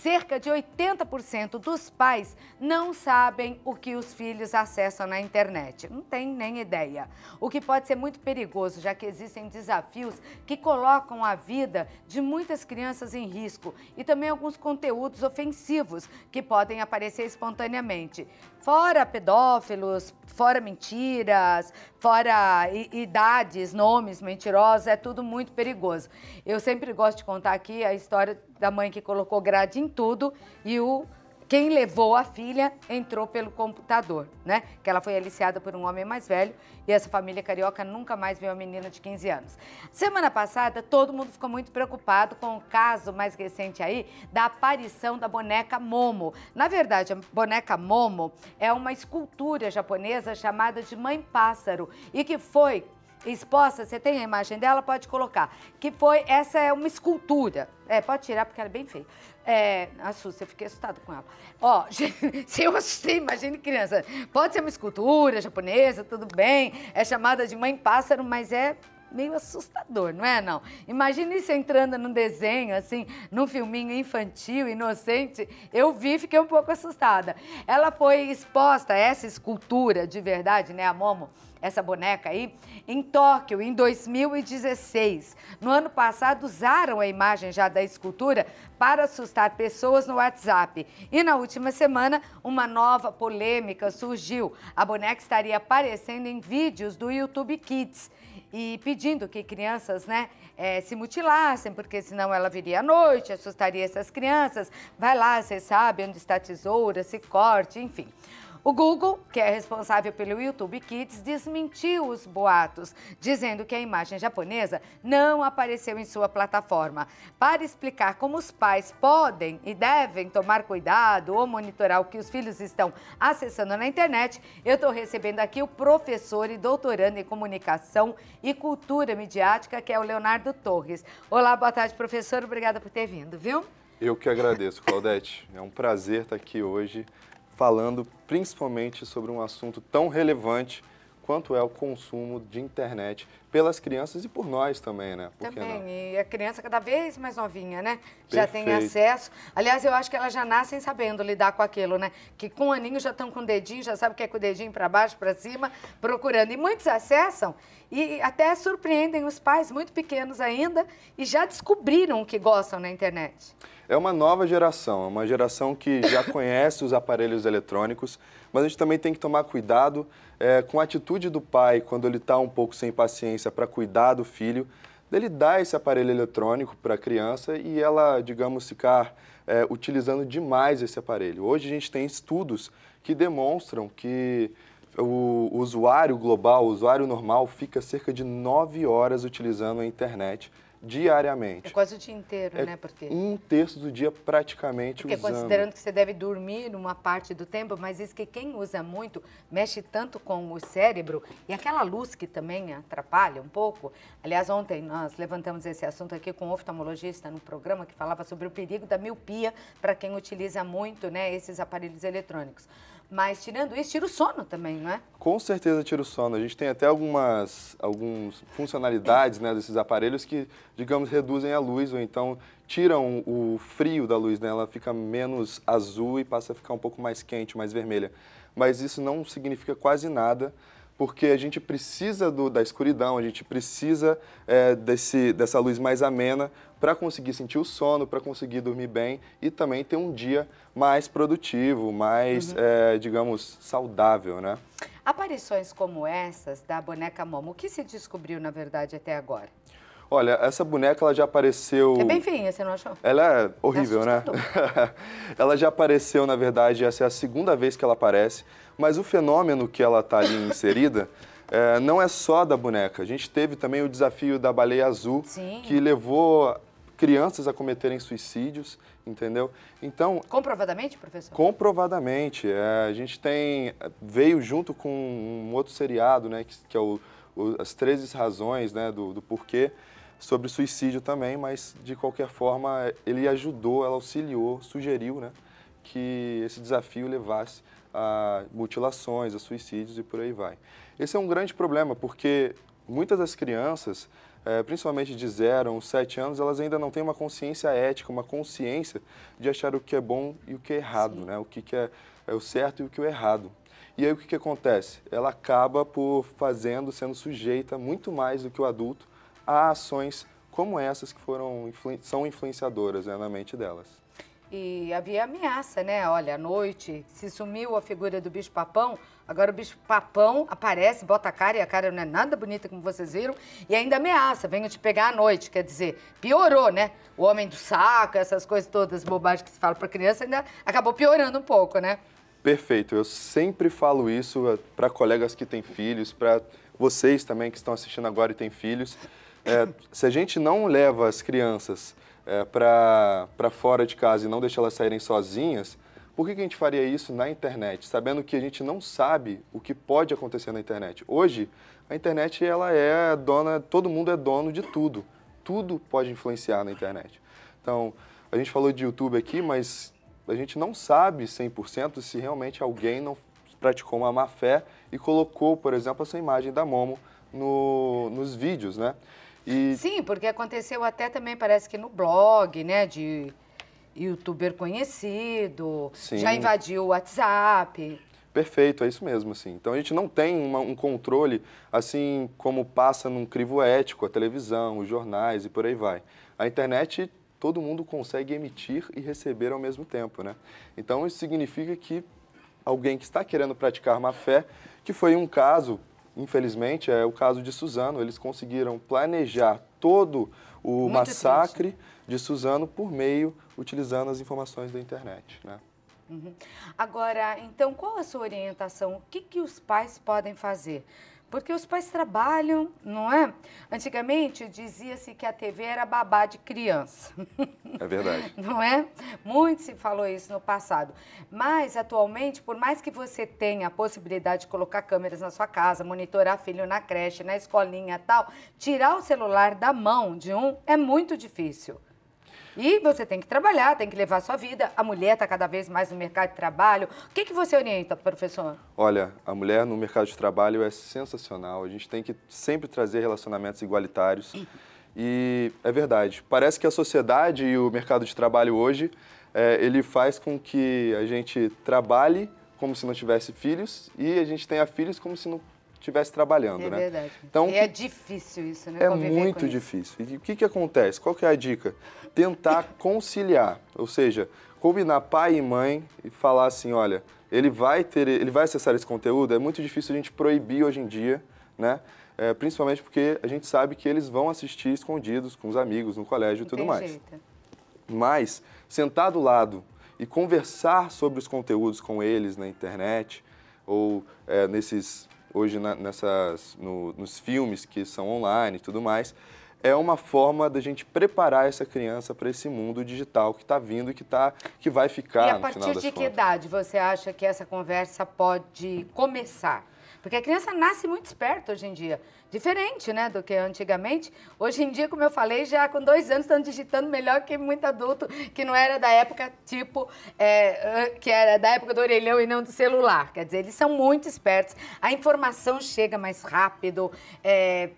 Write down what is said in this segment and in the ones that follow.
cerca de 80% dos pais não sabem o que os filhos acessam na internet. Não tem nem ideia. O que pode ser muito perigoso, já que existem desafios que colocam a vida de muitas crianças em risco e também alguns conteúdos ofensivos que podem aparecer espontaneamente. Fora pedófilos, fora mentiras, fora idades, nomes mentirosos, é tudo muito perigoso. Eu sempre gosto de contar aqui a história da mãe que colocou grade em tudo e quem levou a filha entrou pelo computador, né? Que ela foi aliciada por um homem mais velho e essa família carioca nunca mais viu a menina de 15 anos. Semana passada, todo mundo ficou muito preocupado com o caso mais recente aí da aparição da boneca Momo. Na verdade, a boneca Momo é uma escultura japonesa chamada de Mãe Pássaro e que foi exposta, você tem a imagem dela, pode colocar, essa é uma escultura, pode tirar porque ela é bem feia, assusta, eu fiquei assustada com ela. Ó, se eu assustei, imagine criança, pode ser uma escultura japonesa, tudo bem, é chamada de Mãe Pássaro, mas é meio assustador, não é, não? Imagine isso entrando num desenho, assim, num filminho infantil, inocente. Eu vi e fiquei um pouco assustada. Ela foi exposta, essa escultura de verdade, né, a Momo, essa boneca aí, em Tóquio, em 2016. No ano passado, usaram a imagem já da escultura para assustar pessoas no WhatsApp. E na última semana, uma nova polêmica surgiu. A boneca estaria aparecendo em vídeos do YouTube Kids e pedindo que crianças, né, se mutilassem, porque senão ela viria à noite, assustaria essas crianças. Vai lá, você sabe onde está a tesoura, se corte, enfim. O Google, que é responsável pelo YouTube Kids, desmentiu os boatos, dizendo que a imagem japonesa não apareceu em sua plataforma. Para explicar como os pais podem e devem tomar cuidado ou monitorar o que os filhos estão acessando na internet, eu estou recebendo aqui o professor e doutorando em comunicação e cultura midiática, que é o Leonardo Torres. Olá, boa tarde, professor. Obrigada por ter vindo, viu? Eu que agradeço, Claudete. É um prazer estar aqui hoje, falando principalmente sobre um assunto tão relevante quanto é o consumo de internet pelas crianças e por nós também, né? Por que não? Também, e a criança cada vez mais novinha, né? Já tem acesso. Aliás, eu acho que elas já nascem sabendo lidar com aquilo, né? Que com um aninho já estão com o dedinho, já sabe que é com o dedinho para baixo, para cima, procurando. E muitos acessam e até surpreendem os pais, muito pequenos ainda, e já descobriram o que gostam na internet. É uma nova geração, é uma geração que já conhece os aparelhos eletrônicos, mas a gente também tem que tomar cuidado com a atitude do pai, quando ele está um pouco sem paciência para cuidar do filho, dele dar esse aparelho eletrônico para a criança e ela, digamos, ficar utilizando demais esse aparelho. Hoje a gente tem estudos que demonstram que o usuário global, o usuário normal, fica cerca de 9 horas utilizando a internet diariamente. É quase o dia inteiro, né? Porque um terço do dia praticamente usando. Considerando que você deve dormir uma parte do tempo, mas isso que quem usa muito mexe tanto com o cérebro e aquela luz que também atrapalha um pouco. Aliás, ontem nós levantamos esse assunto aqui com um oftalmologista no programa que falava sobre o perigo da miopia para quem utiliza muito, né, esses aparelhos eletrônicos. Mas tirando isso, tira o sono também, não é? Com certeza tira o sono. A gente tem até algumas funcionalidades, né, desses aparelhos que, digamos, reduzem a luz ou então tiram o frio da luz, né? Ela fica menos azul e passa a ficar um pouco mais quente, mais vermelha. Mas isso não significa quase nada, porque a gente precisa da escuridão, a gente precisa dessa luz mais amena para conseguir sentir o sono, para conseguir dormir bem e também ter um dia mais produtivo, mais, digamos, saudável, né? Aparições como essas da boneca Momo, o que se descobriu, na verdade, até agora? Olha, essa boneca ela já apareceu... É bem feinha, você não achou? Ela é horrível, né? Ela já apareceu, na verdade, essa é a segunda vez que ela aparece, mas o fenômeno que ela está ali inserida não é só da boneca. A gente teve também o desafio da baleia azul, Sim, que levou crianças a cometerem suicídios, entendeu? Então... Comprovadamente, professor? Comprovadamente. A gente veio junto com um outro seriado, né, que é As 13 Razões, né, do porquê, sobre suicídio também, mas de qualquer forma ele ajudou, ela auxiliou, sugeriu, né, que esse desafio levasse a mutilações, a suicídios e por aí vai. Esse é um grande problema porque muitas das crianças principalmente de 0 a uns 7 anos, elas ainda não têm uma consciência ética, uma consciência de achar o que é bom e o que é errado, né? O que é o certo e o que é o errado. E aí o que acontece? Ela acaba sendo sujeita muito mais do que o adulto a ações como essas que são influenciadoras, né, na mente delas. E havia ameaça, né? Olha, à noite, se sumiu a figura do bicho-papão, agora o bicho-papão aparece, bota a cara e a cara não é nada bonita, como vocês viram, e ainda ameaça, venho te pegar à noite. Quer dizer, piorou, né? O homem do saco, essas coisas todas, bobagens que se fala para criança, ainda acabou piorando um pouco, né? Perfeito. Eu sempre falo isso para colegas que têm filhos, para vocês também que estão assistindo agora e têm filhos. Se a gente não leva as crianças para fora de casa e não deixa elas saírem sozinhas, por que a gente faria isso na internet, sabendo que a gente não sabe o que pode acontecer na internet? Hoje, a internet ela é dona, todo mundo é dono de tudo. Tudo pode influenciar na internet. Então, a gente falou de YouTube aqui, mas a gente não sabe 100% se realmente alguém não praticou uma má-fé e colocou, por exemplo, essa imagem da Momo nos vídeos, né? Sim, porque aconteceu até também, parece que no blog, né, de youtuber conhecido, Sim. Já invadiu o WhatsApp. Perfeito, é isso mesmo, assim. Então a gente não tem um controle, assim como passa num crivo ético, a televisão, os jornais e por aí vai. A internet, todo mundo consegue emitir e receber ao mesmo tempo, né? Então isso significa que alguém que está querendo praticar má-fé, que foi um caso, infelizmente, é o caso de Suzano, eles conseguiram planejar todo o Muito massacre triste. de Suzano utilizando as informações da internet, né? Uhum. Agora, então, qual a sua orientação? O que os pais podem fazer? Porque os pais trabalham, não é? Antigamente dizia-se que a TV era babá de criança. É verdade. Não é? Muito se falou isso no passado. Mas, atualmente, por mais que você tenha a possibilidade de colocar câmeras na sua casa, monitorar filho na creche, na escolinha e tal, tirar o celular da mão de um é muito difícil. E você tem que trabalhar, tem que levar a sua vida. A mulher está cada vez mais no mercado de trabalho. O que você orienta, professor? Olha, a mulher no mercado de trabalho é sensacional. A gente tem que sempre trazer relacionamentos igualitários. E é verdade. Parece que a sociedade e o mercado de trabalho hoje, ele faz com que a gente trabalhe como se não tivesse filhos e a gente tenha filhos como se não estivesse trabalhando, né? É verdade. Então, é difícil isso, né? É muito difícil. E o que acontece? Qual que é a dica? Tentar conciliar, ou seja, combinar pai e mãe e falar assim, olha, ele vai acessar esse conteúdo, é muito difícil a gente proibir hoje em dia, né? Principalmente porque a gente sabe que eles vão assistir escondidos com os amigos no colégio e tudo mais. Jeito. Mas sentar do lado e conversar sobre os conteúdos com eles na internet ou hoje nos filmes que são online e tudo mais, é uma forma da gente preparar essa criança para esse mundo digital que está vindo e que vai ficar no final das contas. E a partir de que idade você acha que essa conversa pode começar? Porque a criança nasce muito esperta hoje em dia. Diferente, né, do que antigamente. Hoje em dia, como eu falei, já com 2 anos estão digitando melhor que muito adulto, que não era da época, que era da época do orelhão e não do celular. Quer dizer, eles são muito espertos. A informação chega mais rápido.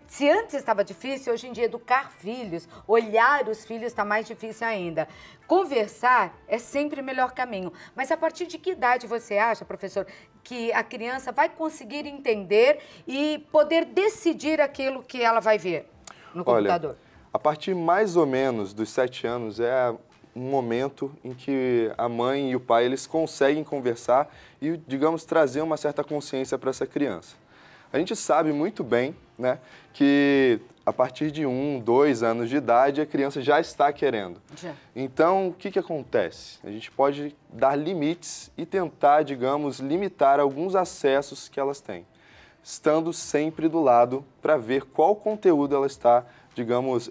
Se antes estava difícil, hoje em dia educar filhos, olhar os filhos está mais difícil ainda. Conversar é sempre o melhor caminho. Mas a partir de que idade você acha, professor, que a criança vai conseguir entender e poder decidir aquilo que ela vai ver no computador? Olha, a partir mais ou menos dos 7 anos é um momento em que a mãe e o pai eles conseguem conversar e, digamos, trazer uma certa consciência para essa criança. A gente sabe muito bem, né, que a partir de 1, 2 anos de idade, a criança já está querendo. Já. Então, o que acontece? A gente pode dar limites e tentar, digamos, limitar alguns acessos que elas têm, estando sempre do lado para ver qual conteúdo ela está, digamos,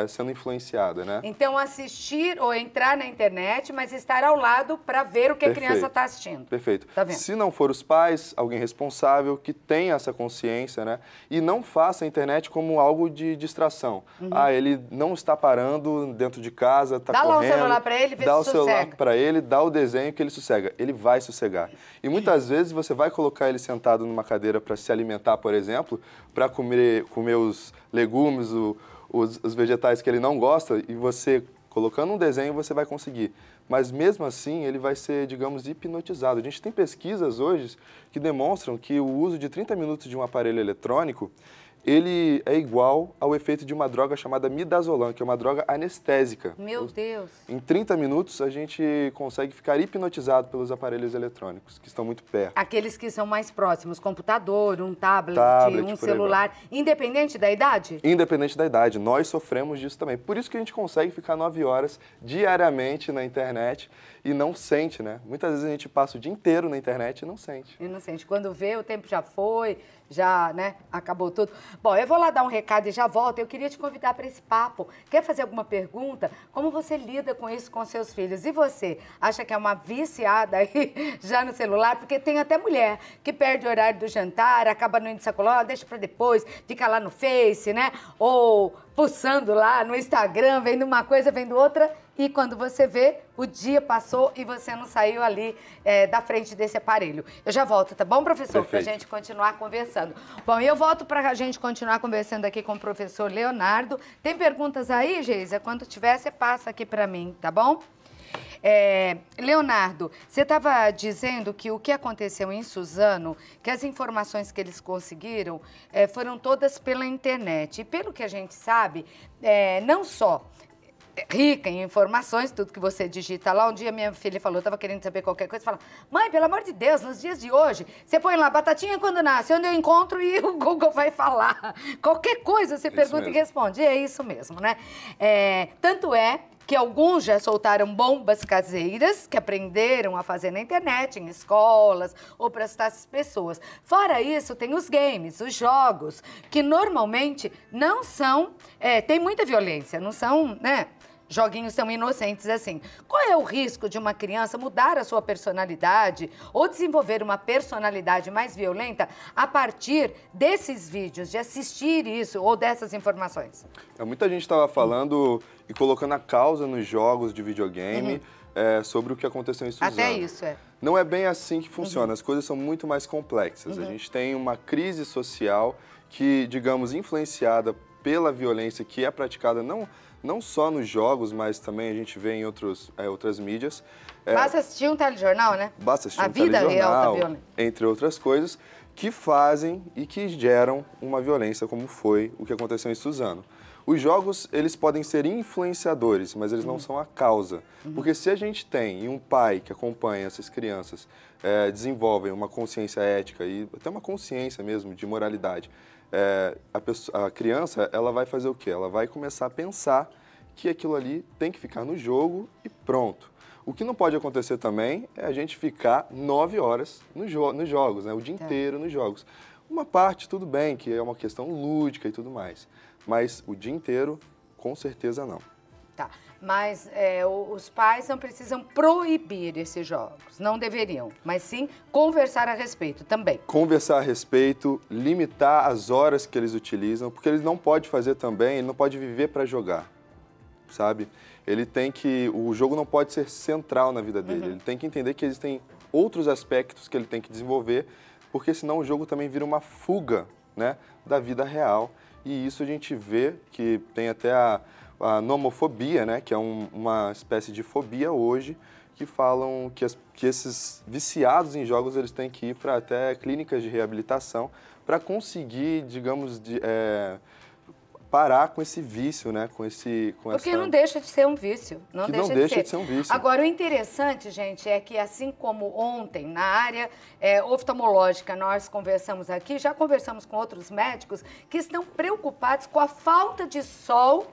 sendo influenciada, né? Então, assistir ou entrar na internet, mas estar ao lado para ver o que a criança está assistindo. Perfeito. Tá vendo? Se não for os pais, alguém responsável que tenha essa consciência, né? E não faça a internet como algo de distração. Ele não está parando dentro de casa, está correndo. Dá lá o celular para ele, vê se sossega. Dá o celular para ele, dá o desenho que ele sossega. Ele vai sossegar. E muitas vezes você vai colocar ele sentado numa cadeira para se alimentar, por exemplo, para comer os legumes, os vegetais que ele não gosta e você, colocando um desenho, você vai conseguir. Mas mesmo assim, ele vai ser, digamos, hipnotizado. A gente tem pesquisas hoje que demonstram que o uso de 30 minutos de um aparelho eletrônico, ele é igual ao efeito de uma droga chamada midazolam, que é uma droga anestésica. Meu Deus! Em 30 minutos, a gente consegue ficar hipnotizado pelos aparelhos eletrônicos, que estão muito perto. Aqueles que são mais próximos, computador, um tablet um celular, independente da idade? Independente da idade. Nós sofremos disso também. Por isso que a gente consegue ficar 9 horas diariamente na internet e não sente, né? Muitas vezes a gente passa o dia inteiro na internet e não sente. E não sente. Quando vê, o tempo já foi, já, né, acabou tudo. Bom, eu vou lá dar um recado e já volto. Eu queria te convidar para esse papo. Quer fazer alguma pergunta? Como você lida com isso com seus filhos? E você, acha que é uma viciada aí já no celular? Porque tem até mulher que perde o horário do jantar, acaba não indo sacolar, deixa para depois, fica lá no Face, né? Ou fuçando lá no Instagram, vendo uma coisa, vendo outra. E quando você vê, o dia passou e você não saiu ali da frente desse aparelho. Eu já volto, tá bom, professor? Para a gente continuar conversando. Bom, eu volto para a gente continuar conversando aqui com o professor Leonardo. Tem perguntas aí, Geisa? Quando tiver, você passa aqui para mim, tá bom? Leonardo, você estava dizendo que o que aconteceu em Suzano, que as informações que eles conseguiram foram todas pela internet. E pelo que a gente sabe, não só rica em informações, tudo que você digita lá. Um dia minha filha falou, estava querendo saber qualquer coisa, fala, mãe, pelo amor de Deus, nos dias de hoje, você põe lá, batatinha quando nasce, onde eu encontro e o Google vai falar. Qualquer coisa você pergunta e responde. E é isso mesmo, né? Tanto é que alguns já soltaram bombas caseiras que aprenderam a fazer na internet, em escolas ou para essas pessoas. Fora isso, tem os games, os jogos, que normalmente não são... tem muita violência, não são, né? Joguinhos tão inocentes assim. Qual é o risco de uma criança mudar a sua personalidade ou desenvolver uma personalidade mais violenta a partir desses vídeos, de assistir isso ou dessas informações? Muita gente estava falando e colocando a causa nos jogos de videogame sobre o que aconteceu em Suzano. Até isso, Não é bem assim que funciona, as coisas são muito mais complexas. A gente tem uma crise social que, digamos, influenciada pela violência que é praticada não só nos jogos, mas também a gente vê em outras mídias. Basta assistir um telejornal, né? Basta assistir um telejornal, real tá violenta. Entre outras coisas, que fazem e que geram uma violência, como foi o que aconteceu em Suzano. Os jogos, eles podem ser influenciadores, mas eles não são a causa. Porque se a gente tem um pai que acompanha essas crianças, desenvolvem uma consciência ética e até uma consciência mesmo de moralidade, a criança, ela vai fazer o quê? Ela vai começar a pensar que aquilo ali tem que ficar no jogo e pronto. O que não pode acontecer também é a gente ficar 9 horas nos jogos, né? O dia inteiro nos jogos. Uma parte, tudo bem, que é uma questão lúdica e tudo mais, mas o dia inteiro, com certeza não. Tá, mas os pais não precisam proibir esses jogos, não deveriam, mas sim conversar a respeito também. Conversar a respeito, limitar as horas que eles utilizam, porque ele não pode fazer também, ele não pode viver para jogar, sabe? O jogo não pode ser central na vida dele, ele tem que entender que existem outros aspectos que ele tem que desenvolver, porque senão o jogo também vira uma fuga, né, da vida real. E isso a gente vê que tem até a nomofobia, né, que é uma espécie de fobia hoje, que falam que esses viciados em jogos eles têm que ir para até clínicas de reabilitação para conseguir, digamos, parar com esse vício, né? Porque não deixa de ser um vício. Não deixa de ser um vício. Agora, o interessante, gente, é que assim como ontem, na área oftalmológica, nós conversamos aqui, já conversamos com outros médicos que estão preocupados com a falta de sol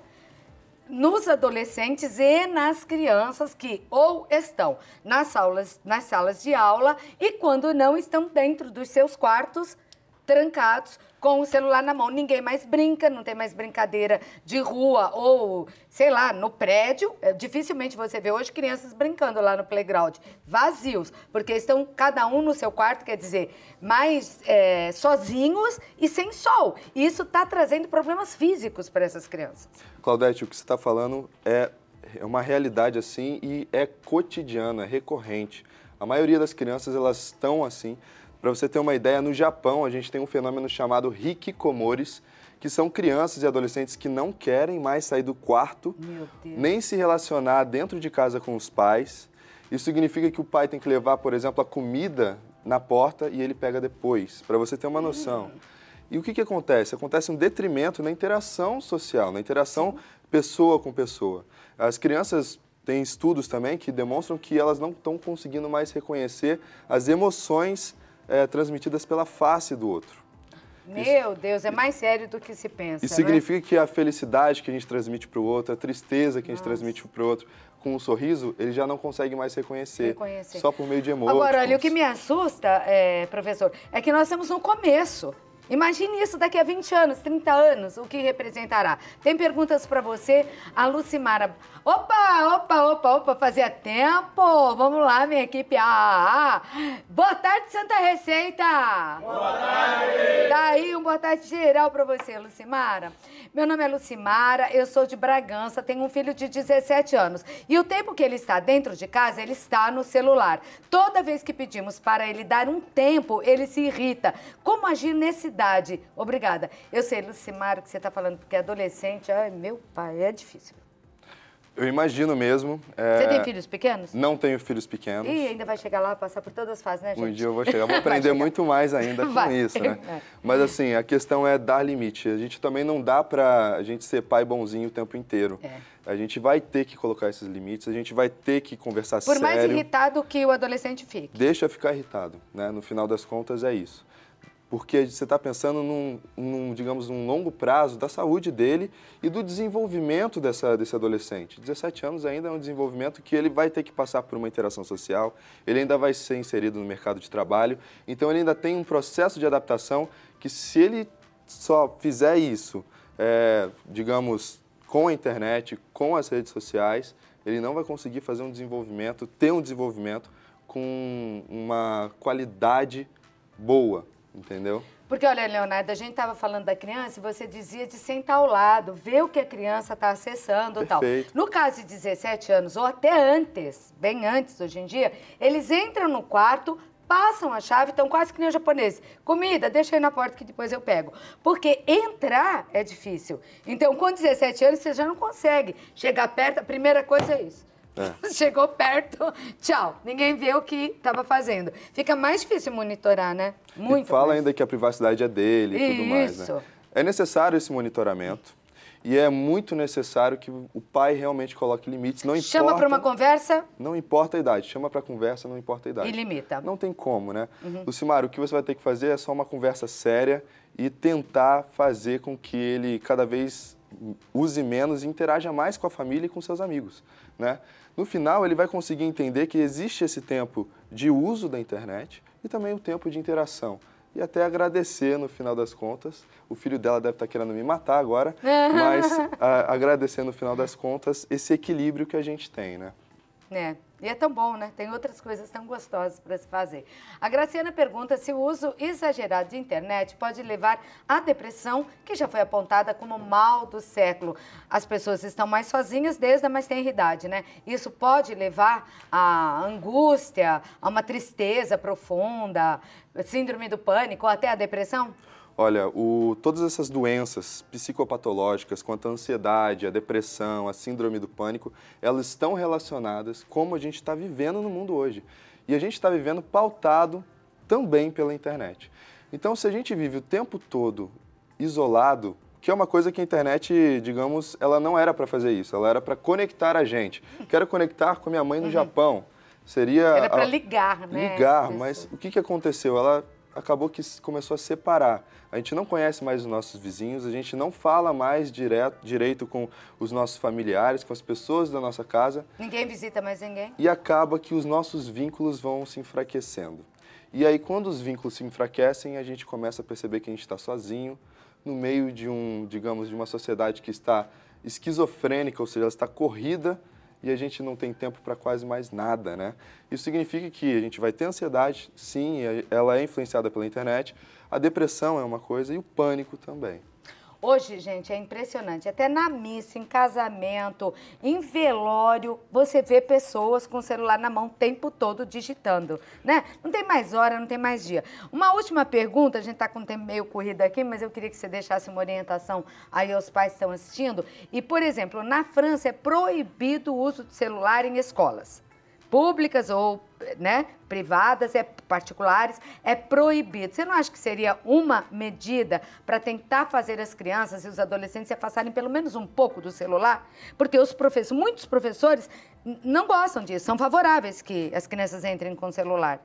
nos adolescentes e nas crianças que ou estão nas salas de aula e quando não estão dentro dos seus quartos, trancados, com o celular na mão. Ninguém mais brinca, não tem mais brincadeira de rua ou, sei lá, no prédio. Dificilmente você vê hoje crianças brincando lá no playground, vazios, porque estão cada um no seu quarto, quer dizer, mais sozinhos e sem sol. E isso está trazendo problemas físicos para essas crianças. Claudete, o que você está falando é uma realidade assim e é cotidiana, é recorrente. A maioria das crianças, elas estão assim. Para você ter uma ideia, no Japão a gente tem um fenômeno chamado hikikomores, que são crianças e adolescentes que não querem mais sair do quarto, nem se relacionar dentro de casa com os pais. Isso significa que o pai tem que levar, por exemplo, a comida na porta e ele pega depois, para você ter uma noção. E o que acontece? Acontece um detrimento na interação social, na interação pessoa com pessoa. As crianças têm estudos também que demonstram que elas não estão conseguindo mais reconhecer as emoções transmitidas pela face do outro. Meu Deus, é mais sério do que se pensa. Isso significa que a felicidade que a gente transmite para o outro, a tristeza que a gente transmite para o outro, com um sorriso, ele já não consegue mais reconhecer. Só por meio de emoticons. Agora, olha, o que me assusta, professor, é que nós estamos no começo. Imagine isso daqui a 20 anos, 30 anos, o que representará. Tem perguntas para você, a Lucimara. Opa, fazia tempo. Vamos lá, minha equipe. Boa tarde, Santa Receita. Boa tarde. Daí, boa tarde geral para você, Lucimara. Meu nome é Lucimara, eu sou de Bragança, tenho um filho de 17 anos. E o tempo que ele está dentro de casa, ele está no celular. Toda vez que pedimos para ele dar um tempo, ele se irrita. Como agir nesse idade? Obrigada. Eu sei, Lucimara, que você está falando, porque adolescente, ai, meu pai, é difícil. Eu imagino mesmo. Você tem filhos pequenos? Não tenho filhos pequenos. E ainda vai chegar lá, passar por todas as fases, né, gente? Um dia eu vou chegar, vou aprender muito mais ainda com isso, né? Mas assim, a questão é dar limite. A gente também não dá pra gente ser pai bonzinho o tempo inteiro. A gente vai ter que colocar esses limites, a gente vai ter que conversar sério. Por mais irritado que o adolescente fique. Deixa ficar irritado, né? No final das contas é isso. Porque você está pensando digamos, num longo prazo da saúde dele e do desenvolvimento desse adolescente. 17 anos ainda é um desenvolvimento que ele vai ter que passar por uma interação social, ele ainda vai ser inserido no mercado de trabalho, então ele ainda tem um processo de adaptação que, se ele só fizer isso, digamos, com a internet, com as redes sociais, ele não vai conseguir fazer ter um desenvolvimento com uma qualidade boa. Entendeu? Porque, olha, Leonardo, a gente estava falando da criança e você dizia de sentar ao lado, ver o que a criança está acessando e tal. No caso de 17 anos, ou até antes, bem antes hoje em dia, eles entram no quarto, passam a chave, estão quase que nem os japoneses. Comida, deixa aí na porta que depois eu pego. Porque entrar é difícil. Então, com 17 anos, você já não consegue chegar perto, a primeira coisa é isso. Chegou perto, tchau. Ninguém vê o que estava fazendo. Fica mais difícil monitorar, né? Muito. E fala ainda que a privacidade é dele e tudo mais, né? É necessário esse monitoramento e é muito necessário que o pai realmente coloque limites. Não importa, chama para uma conversa? Não importa a idade. Chama para conversa, não importa a idade. E limita. Não tem como, né? Lucimara, o que você vai ter que fazer é só uma conversa séria e tentar fazer com que ele cada vez use menos e interaja mais com a família e com seus amigos, né? No final, ele vai conseguir entender que existe esse tempo de uso da internet e também o tempo de interação. E até agradecer, no final das contas. O filho dela deve estar querendo me matar agora, mas agradecer, no final das contas, esse equilíbrio que a gente tem, né? E é tão bom, né? Tem outras coisas tão gostosas para se fazer. A Graciana pergunta se o uso exagerado de internet pode levar à depressão, que já foi apontada como mal do século. As pessoas estão mais sozinhas desde a mais tenra idade, né? Isso pode levar à angústia, a uma tristeza profunda, síndrome do pânico, ou até à depressão? Olha, todas essas doenças psicopatológicas, quanto a ansiedade, a depressão, a síndrome do pânico, elas estão relacionadas como a gente está vivendo no mundo hoje. E a gente está vivendo pautado também pela internet. Então, se a gente vive o tempo todo isolado, que é uma coisa que a internet, digamos, ela não era para fazer isso, ela era para conectar a gente. Quero conectar com a minha mãe no Japão. Era para ligar, né? Ligar, mas o que aconteceu? Ela acabou que começou a separar. A gente não conhece mais os nossos vizinhos, a gente não fala mais direito com os nossos familiares, com as pessoas da nossa casa. Ninguém visita mais ninguém. E acaba que os nossos vínculos vão se enfraquecendo. E aí, quando os vínculos se enfraquecem, a gente começa a perceber que a gente está sozinho, no meio de digamos, de uma sociedade que está esquizofrênica, ou seja, ela está corrida, e a gente não tem tempo para quase mais nada, né? Isso significa que a gente vai ter ansiedade, sim, ela é influenciada pela internet, a depressão é uma coisa e o pânico também. Hoje, gente, é impressionante. Até na missa, em casamento, em velório, você vê pessoas com o celular na mão o tempo todo digitando, né? Não tem mais hora, não tem mais dia. Uma última pergunta, a gente está com o tempo meio corrido aqui, mas eu queria que você deixasse uma orientação aí aos pais que estão assistindo. E, por exemplo, na França é proibido o uso de celular em escolas públicas ou, né, privadas, particulares, é proibido. Você não acha que seria uma medida para tentar fazer as crianças e os adolescentes se afastarem pelo menos um pouco do celular? Porque muitos professores não gostam disso, são favoráveis que as crianças entrem com o celular.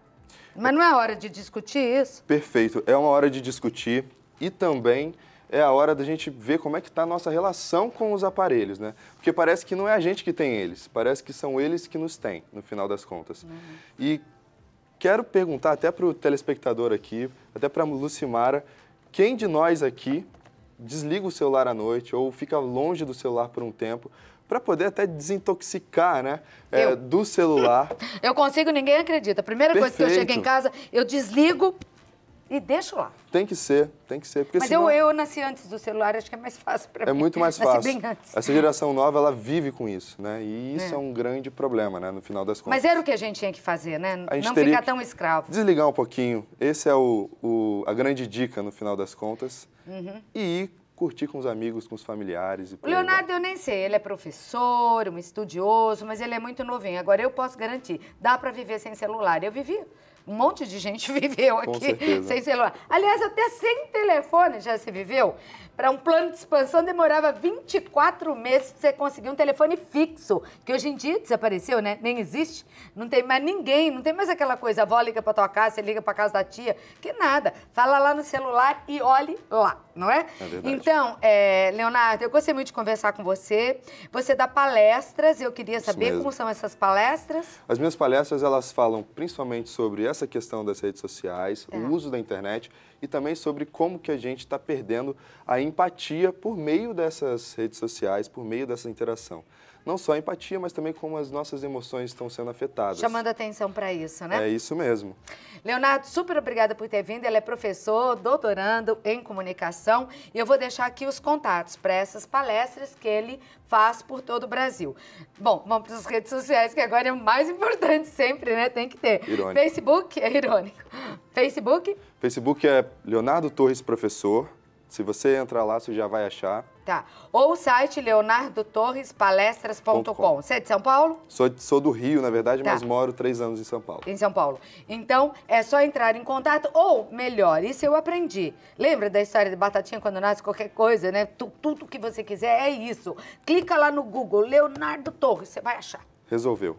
Mas não é hora de discutir isso? Perfeito, é uma hora de discutir e também é a hora da gente ver como é que está a nossa relação com os aparelhos, né? Porque parece que não é a gente que tem eles, parece que são eles que nos têm, no final das contas. E quero perguntar até para o telespectador aqui, até para a Lucimara, quem de nós aqui desliga o celular à noite ou fica longe do celular por um tempo, para poder até desintoxicar, né, do celular? Eu consigo, ninguém acredita. A primeira coisa que eu chego em casa, eu desligo e deixo lá. Tem que ser. Porque mas senão... eu nasci antes do celular, acho que é mais fácil para mim. É muito mais fácil. Nasci bem antes. Essa geração nova, ela vive com isso, né? E isso é um grande problema, né? No final das contas. Mas era o que a gente tinha que fazer, né? Não ficar tão escravo. Desligar um pouquinho. Esse é a grande dica, no final das contas. E ir curtir com os amigos, com os familiares. O Leonardo, eu nem sei, ele é professor, um estudioso, mas ele é muito novinho. Agora, eu posso garantir, dá para viver sem celular. Eu vivi. Um monte de gente viveu aqui sem celular. Aliás, até sem telefone já se viveu. Para um plano de expansão demorava 24 meses para você conseguir um telefone fixo, que hoje em dia desapareceu, né? Nem existe. Não tem mais ninguém, não tem mais aquela coisa, a avó liga para tua casa, você liga para casa da tia, que nada. Fala lá no celular e olhe lá, não é? É verdade. Então, Leonardo, eu gostei muito de conversar com você. Você dá palestras, eu queria saber como são essas palestras. As minhas palestras, elas falam principalmente sobre essa questão das redes sociais, o uso da internet e também sobre como que a gente está perdendo a empatia por meio dessas redes sociais, por meio dessa interação. Não só a empatia, mas também como as nossas emoções estão sendo afetadas. Chamando atenção para isso, né? É isso mesmo. Leonardo, super obrigada por ter vindo. Ele é professor, doutorando em comunicação. E eu vou deixar aqui os contatos para essas palestras que ele faz por todo o Brasil. Bom, vamos para as redes sociais, que agora é o mais importante sempre, né? Tem que ter. Irônico. Facebook, é irônico. Facebook? Facebook é Leonardo Torres Professor. Se você entrar lá, você já vai achar. Tá. Ou o site leonardotorrespalestras.com. Você é de São Paulo? Sou do Rio, na verdade, mas moro 3 anos em São Paulo. Em São Paulo. Então, é só entrar em contato, ou, melhor, isso eu aprendi. Lembra da história de batatinha quando nasce qualquer coisa, né? Tudo que você quiser é isso. Clica lá no Google, Leonardo Torres, você vai achar. Resolveu.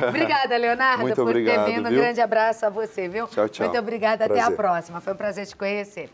Obrigada, Leonardo, Muito por obrigado, ter vindo. Viu? Um grande abraço a você, viu? Tchau, tchau. Muito obrigada, Prazer. até a próxima. Foi um prazer te conhecer.